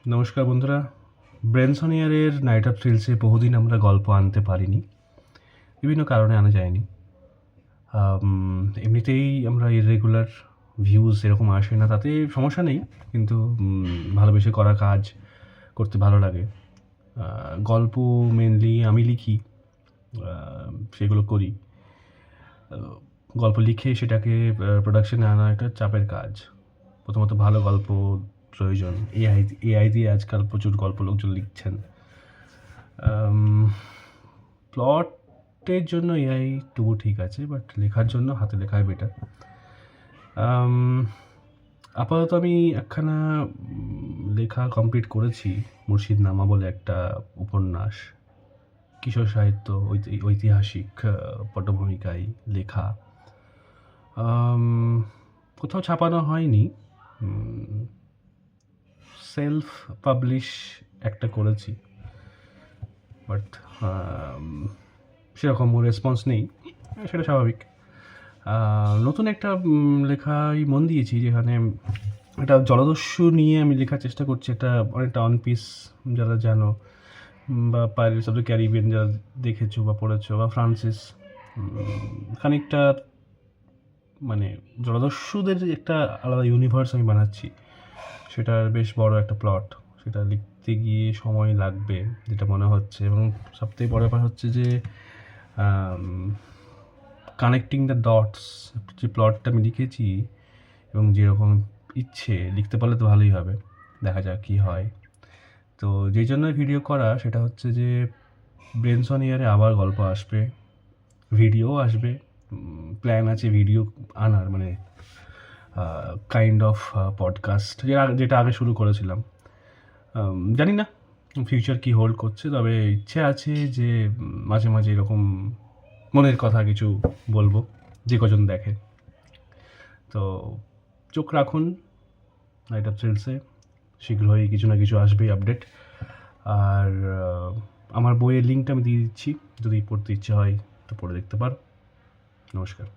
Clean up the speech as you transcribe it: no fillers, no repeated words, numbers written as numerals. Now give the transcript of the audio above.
নমস্কার বন্ধুরা। ব্রেনসনিয়ারের night of থ্রিলসে বহুদিন আমরা গল্প আনতে পারিনি, বিভিন্ন কারণে আনা যায়নি। এমনিতেই আমরা ইররেগুলার ভিউজ এরকম আসে না, তাতে সমস্যা নেই, কিন্তু ভালোবেসে করা কাজ করতে ভালো লাগে। গল্প মেনলি আমি লিখি, সেগুলো করি। গল্প লিখে সেটাকে প্রোডাকশনে আনা একটা চাপের কাজ। প্রথমত ভালো গল্প প্রয়োজন। এআই দিয়ে আজকাল প্রচুর গল্প লোকজন লিখছেন। প্লটের জন্য এআই তবু ঠিক আছে, বাট লেখার জন্য হাতে লেখাই বেটার। আপাতত আমি একখানা লেখা কমপ্লিট করেছি, মুর্শিদনামা বলে একটা উপন্যাস, কিশোর সাহিত্য, ঐতিহাসিক পটভূমিকায় লেখা। কোথাও ছাপানো হয়নি, সেলফ পাবলিশ একটা করেছি, বাট সেরকম রেসপন্স নেই, সেটা স্বাভাবিক। নতুন একটা লেখায় মন দিয়েছি, যেখানে একটা জলদস্যু নিয়ে আমি লেখার চেষ্টা করছি। একটা অনেকটা অন পিস যারা জানো, বা পাইরেটস অফ দ্য ক্যারিবিয়ান যারা দেখেছো বা পড়েছো, বা ফ্রান্সিস, খানিকটা মানে জলদস্যুদের একটা আলাদা ইউনিভার্স আমি বানাচ্ছি। সেটার বেশ বড় একটা প্লট, সেটা লিখতে গিয়ে সময় লাগবে যেটা মনে হচ্ছে। এবং সবথেকে বড় ব্যাপার হচ্ছে যে কানেক্টিং দ্য ডটস। যে প্লটটা আমি লিখেছি এবং যেরকম ইচ্ছে, লিখতে পারলে তো ভালোই হবে, দেখা যাক কী হয়। তো যেই জন্য ভিডিও করা সেটা হচ্ছে যে ব্রেনসনিয়ারে আবার গল্প আসবে, ভিডিও আসবে। প্ল্যান আছে ভিডিও আনার, মানে কাইন্ড অফ পডকাস্ট যেটা আগে শুরু করেছিলাম। জানি না ফিউচার কী হোল্ড করছে, তবে ইচ্ছে আছে যে মাঝে মাঝে এরকম মনের কথা কিছু বলবো, যে কজন দেখে। তো চোখ রাখুন নাইট অফ থ্রিলসে, শীঘ্রই কিছু না কিছু আসবেই আপডেট। আর আমার বইয়ের লিঙ্কটা আমি দিয়ে দিচ্ছি, যদি পড়তে ইচ্ছে হয় তো পড়ে দেখতে পারো। নমস্কার।